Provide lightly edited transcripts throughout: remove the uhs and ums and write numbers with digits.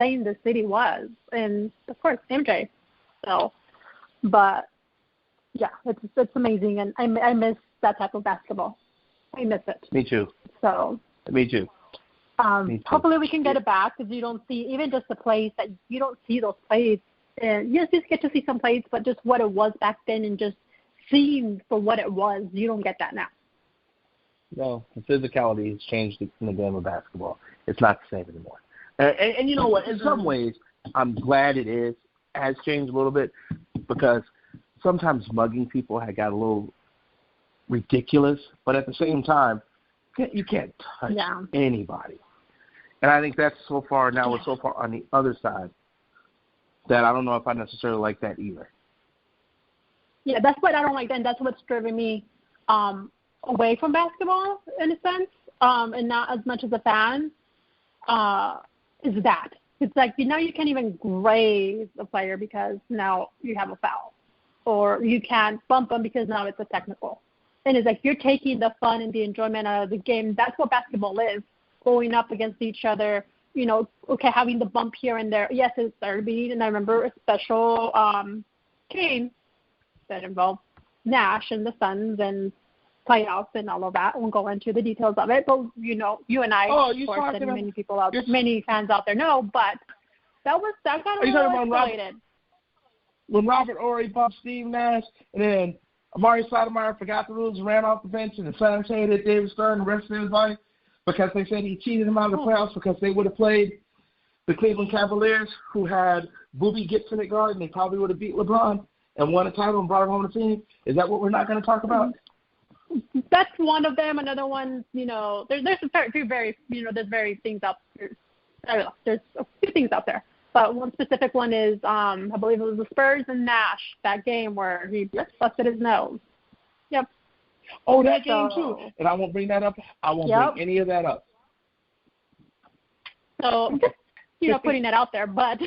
insane the city was. And, of course, MJ. So, but, yeah, it's amazing. And I miss that type of basketball. I miss it. Me too. So. Me too. Hopefully we can get it back because you don't see, even just the plays that you don't see those plays. And yes, you just get to see some plays, but just what it was back then and just seeing for what it was, you don't get that now. No, the physicality has changed in the game of basketball. It's not the same anymore. And you know what? In some ways, I'm glad it has changed a little bit because sometimes mugging people had got a little ridiculous, but at the same time, you can't touch anybody. And I think that's so far now we're so far on the other side that I don't know if I necessarily like that either. Yeah, that's what I don't like, and that's what's driven me away from basketball in a sense, and not as much as a fan. Is that it's like you can't even graze a player because now you have a foul, or you can't bump them because now it's a technical. And it's like you're taking the fun and the enjoyment out of the game. That's what basketball is, going up against each other, having the bump here and there. Yes, it's derby, and I remember a special game that involved Nash and the Suns and playoffs and all of that. I won't go into the details of it, but, you and I, of course, and many fans out there know, but that got a little escalated. When Robert Horry bumped Steve Nash, and then Amari Stoudemire forgot the rules and ran off the bench, and the Suns hated David Stern the rest of his life because they said he cheated him out of the playoffs because they would have played the Cleveland Cavaliers, who had Booby Gibson at guard, and they probably would have beat LeBron and won a title and brought it home to Phoenix. Is that what we're not going to talk about? That's one of them. Another one, there's a few there's very things out there. I don't know. There's a few things out there. But one specific one is, I believe it was the Spurs and Nash, that game where he busted his nose. Yep. Oh, that game too. And I won't bring that up. I won't bring any of that up. So, just, putting that out there. But,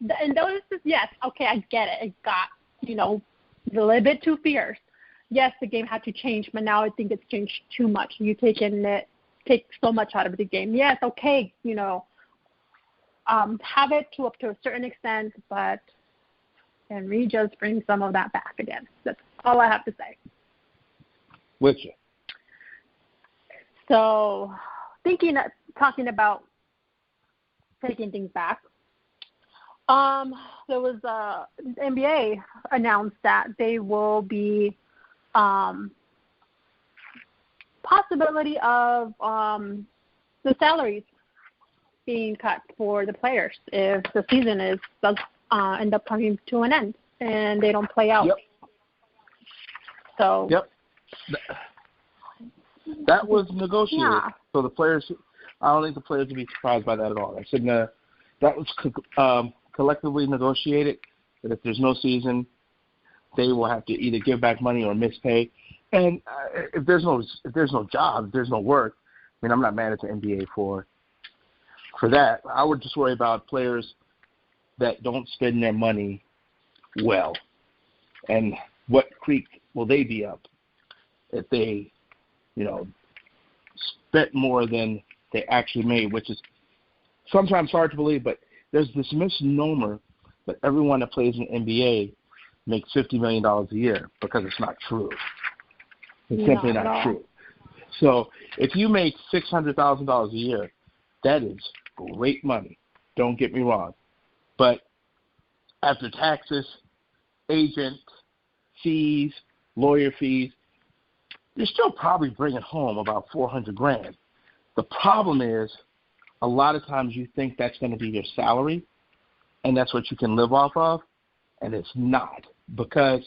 and those, yes, okay, I get it. It got, a little bit too fierce. Yes, the game had to change, but now I think it's changed too much. Take so much out of the game. Yes, okay, have it up to a certain extent, but can we just bring some of that back again? That's all I have to say. With you. So, talking about taking things back, there was the NBA announced that they will be possibility of the salaries being cut for the players if the season does end up coming to an end and they don't play out. Yep. So. Yep. That was negotiated. Yeah. So the players, I don't think the players would be surprised by that at all. I said that was collectively negotiated that if there's no season, they will have to either give back money or miss pay. And if there's no job, if there's no work, I mean, I'm not mad at the NBA for that. I would just worry about players that don't spend their money well. And what creek will they be up if they, spent more than they actually made, which is sometimes hard to believe, but there's this misnomer that everyone that plays in the NBA makes $50 million a year because it's not true. It's simply not true. So if you make $600,000 a year, that is great money. Don't get me wrong. But after taxes, agent fees, lawyer fees, you're still probably bringing home about $400,000. The problem is a lot of times you think that's going to be your salary and that's what you can live off of, and it's not. Because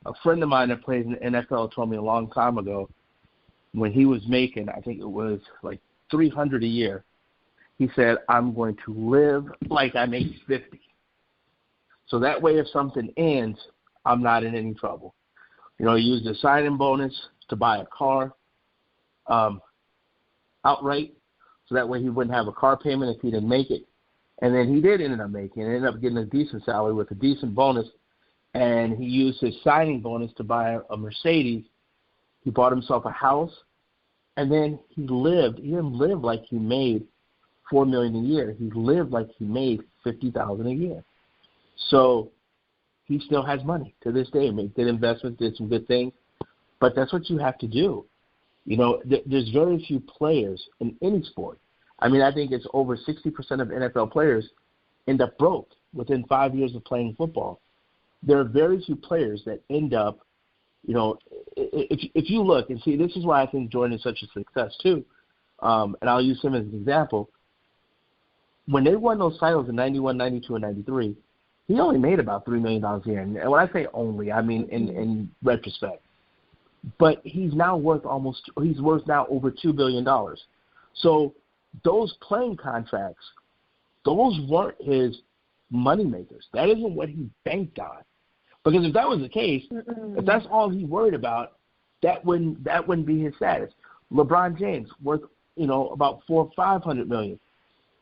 a friend of mine that plays in the NFL told me a long time ago when he was making, I think it was like $300 a year, he said, I'm going to live like I make 50. So that way if something ends, I'm not in any trouble. He used the signing bonus to buy a car outright, so that way he wouldn't have a car payment if he didn't make it. And then he did end up making it, ended up getting a decent salary with a decent bonus, and he used his signing bonus to buy a Mercedes. He bought himself a house, and then he didn't live like he made $4 million a year. He lived like he made $50,000 a year. So he still has money to this day. Made good investments, did some good things, but that's what you have to do. You know, there's very few players in any sport. I mean, I think it's over 60% of NFL players end up broke within 5 years of playing football. There are very few players that end up, you know, if you look and see, this is why I think Jordan is such a success too, and I'll use him as an example. When they won those titles in 91, 92, and 93, he only made about $3 million a year. And when I say only, I mean in retrospect. But he's worth now over $2 billion. So those playing contracts, those weren't his money makers. That isn't what he banked on. Because if that was the case, if that's all he worried about, that wouldn't be his status. LeBron James worth, you know, about $400 or $500 million.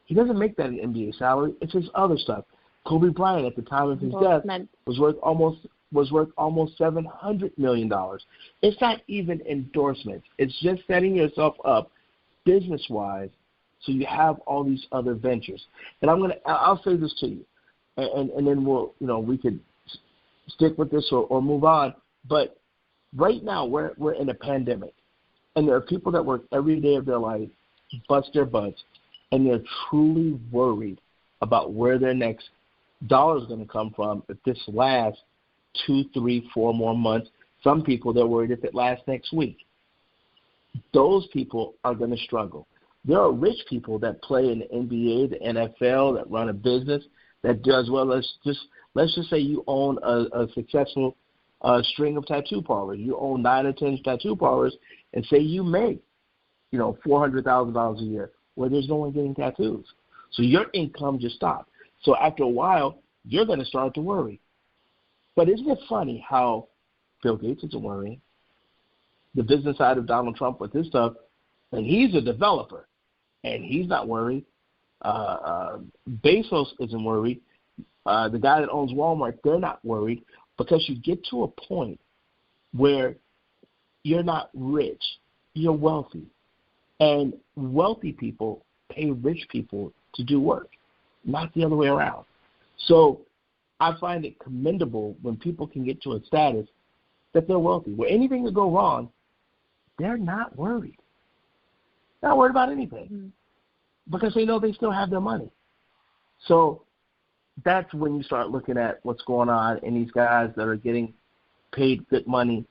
He doesn't make that an NBA salary. It's his other stuff. Kobe Bryant at the time of his death was worth almost $700 million. It's not even endorsements. It's just setting yourself up business-wise so you have all these other ventures. And I'll say this to you, and then we could stick with this or move on. But right now we're in a pandemic, and there are people that work every day of their life, bust their butts, and they're truly worried about where their next dollar is going to come from if this lasts 2, 3, 4 more months. Some people, they're worried if it lasts next week. Those people are going to struggle. There are rich people that play in the NBA, the NFL, that run a business that does well. Let's just say you own a successful string of tattoo parlors. You own 9 or 10 tattoo parlors, and say you make, $400,000 a year, where there's no one getting tattoos. So your income just stopped. So after a while, you're going to start to worry. But isn't it funny how Bill Gates isn't worrying? The business side of Donald Trump with his stuff, and he's a developer, and he's not worried. Bezos isn't worried. The guy that owns Walmart, they're not worried, because you get to a point where you're not rich, you're wealthy. And wealthy people pay rich people to do work, not the other way around. So I find it commendable when people can get to a status that they're wealthy, where anything could go wrong, they're not worried. They're not worried about anything because they know they still have their money. So that's when you start looking at what's going on in these guys that are getting paid good money.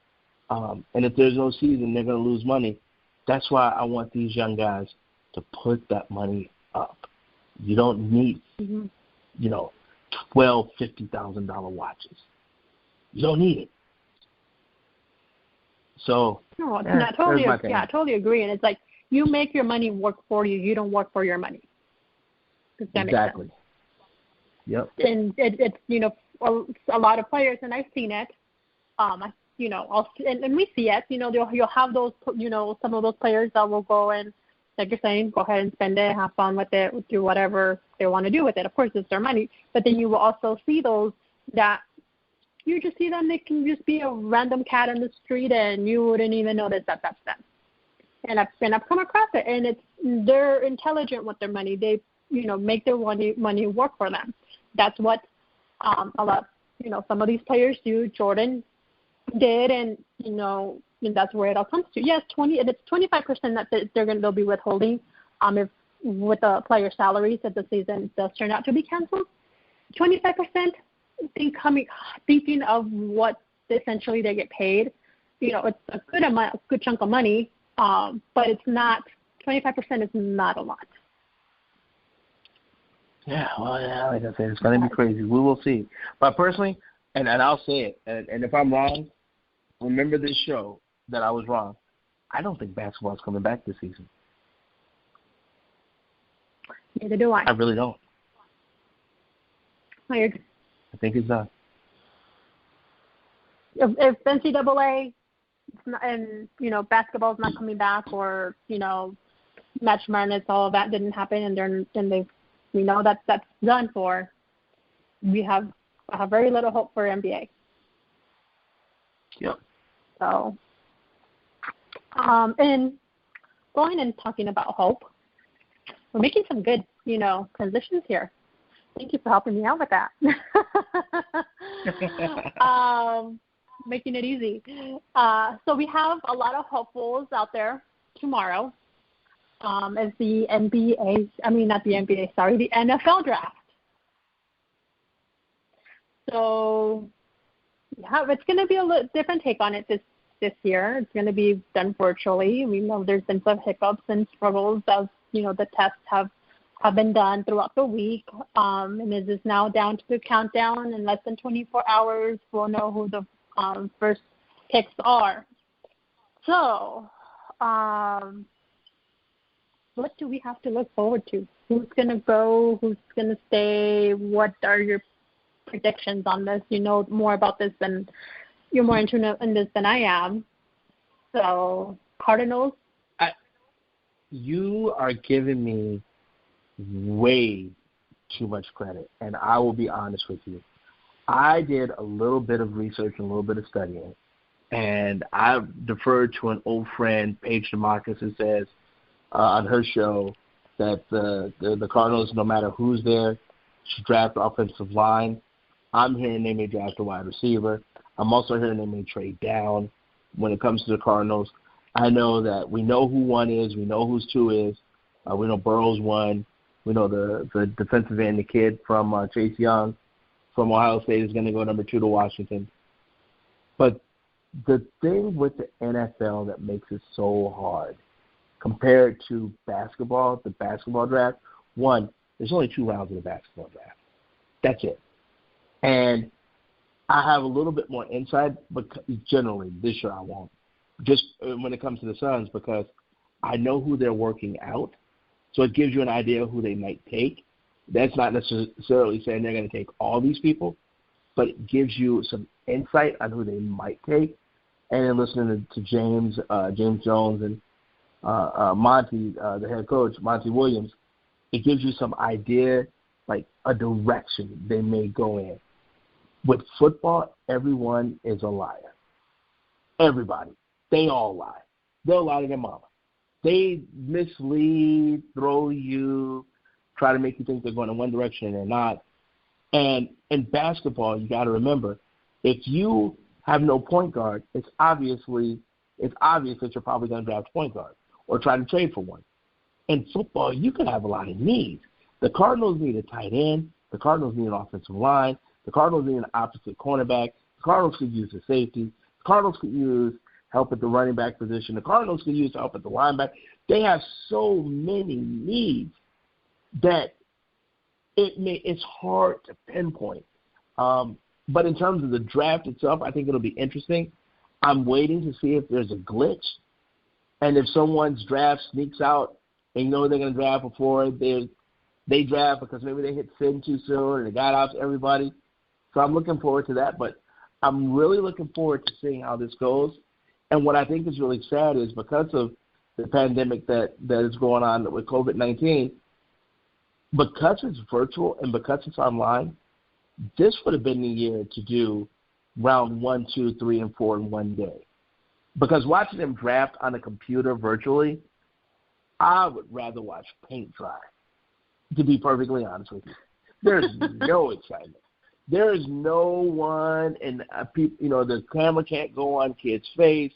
And if there's no season, they're going to lose money. That's why I want these young guys to put that money up. You don't need, $12,000, $50,000 watches. You don't need it. So, I totally agree. And it's like you make your money work for you. You don't work for your money. Exactly. Yep. And it's a lot of players, and I've seen it. And we see it. You'll have those, some of those players that will go and, like you're saying, go ahead and spend it, have fun with it, do whatever they want to do with it. Of course, it's their money. But then you will also see those that you just see them. They can just be a random cat in the street, and you wouldn't even notice that that's them. And I've come across it, and they're intelligent with their money. They, make their money work for them. That's what a lot, some of these players do. Jordan did, and and that's where it all comes to. Yes, and it's 25% that they'll be withholding if with the player salaries if the season does turn out to be canceled. 25% thinking of what essentially they get paid. It's a good amount, a good chunk of money, but it's not 25% is not a lot. Yeah, well, like I said, it's going to be crazy. We will see. But personally, and I'll say it, and if I'm wrong, remember this show that I was wrong. I don't think basketball's coming back this season. Neither do I. I really don't. I think it's done. If NCAA and basketball's not coming back, or March Madness, all of that didn't happen, and we know that's done for. We have very little hope for NBA. Yep. So, and going and talking about hope, we're making some good, transitions here. Thank you for helping me out with that. Making it easy. So we have a lot of hopefuls out there tomorrow as the the NFL draft. So yeah, it's going to be a little different take on it this year. It's going to be done virtually. We know there's been some hiccups and struggles as, the tests have been done throughout the week. And it is now down to the countdown. In less than 24 hours, we'll know who the first picks are. So, what do we have to look forward to? Who's going to go? Who's going to stay? What are your predictions on this? You know more about this than you're more into in this than I am. So, Cardinals. You are giving me way too much credit, and I will be honest with you. I did a little bit of research and a little bit of studying, and I deferred to an old friend, Paige DeMarcus, who says on her show that the Cardinals, no matter who's there, should draft offensive line. I'm hearing they may draft a wide receiver. I'm also hearing they may trade down when it comes to the Cardinals. I know that we know who one is. We know who's two is. We know Burrow's one. We know the defensive end, the kid from Chase Young from Ohio State is going to go number 2 to Washington. But the thing with the NFL that makes it so hard compared to basketball, the basketball draft, one, there's only 2 rounds of the basketball draft. That's it. And I have a little bit more insight, but generally this year I won't. Just when it comes to the Suns, because I know who they're working out, so it gives you an idea of who they might take. That's not necessarily saying they're going to take all these people, but it gives you some insight on who they might take. And then listening to James Jones and Monty, the head coach, Monty Williams, it gives you some idea, like a direction they may go in. With football, everyone is a liar. Everybody. They all lie. They'll lie to their mama. They mislead, throw you, try to make you think they're going in one direction and they're not. And in basketball, you got to remember, if you have no point guard, it's obvious that you're probably going to draft a point guard or try to trade for one. In football, you can have a lot of needs. The Cardinals need a tight end. The Cardinals need an offensive line. The Cardinals need an opposite cornerback. The Cardinals could use a safety. The Cardinals could use help at the running back position. The Cardinals could use help at the linebacker. They have so many needs that it's hard to pinpoint. But in terms of the draft itself, I think it'll be interesting. I'm waiting to see if there's a glitch, and if someone's draft sneaks out and you know they're going to draft before they draft because maybe they hit sin too soon and they got out to everybody. So I'm looking forward to that, but I'm really looking forward to seeing how this goes. And what I think is really sad is because of the pandemic that is going on with COVID-19, because it's virtual and because it's online, this would have been the year to do round 1, 2, 3, and 4 in one day. Because watching them draft on a computer virtually, I would rather watch paint dry, to be perfectly honest with you. There's no excitement. There is no one, and the camera can't go on kid's face.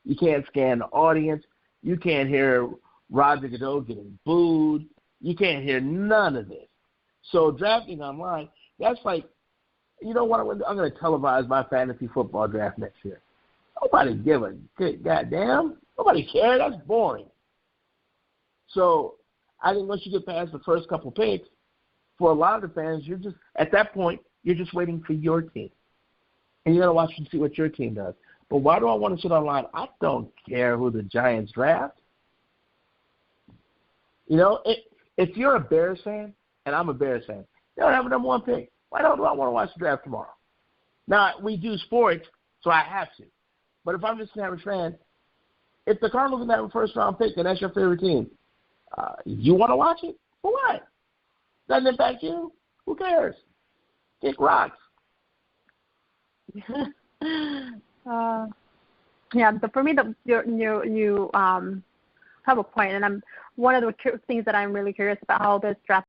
You can't scan the audience. You can't hear Roger Goodell getting booed. You can't hear none of this. So drafting online, that's like, you know what? I'm going to televise my fantasy football draft next year. Nobody give a good goddamn. Nobody cares. That's boring. So I think once you get past the first couple picks, for a lot of the fans, you're just at that point, you're just waiting for your team. And you're going to watch and see what your team does. But why do I want to sit online? I don't care who the Giants draft. If you're a Bears fan, and I'm a Bears fan, they don't have a number 1 pick. Why don't I want to watch the draft tomorrow? Now, we do sports, so I have to. But if I'm just an average fan, if the Cardinals can have a first-round pick and that's your favorite team, you want to watch it? For what? Doesn't impact you? Who cares? Kick rocks. Yeah, but for me, you have a point, and one of the things that I'm really curious about how this draft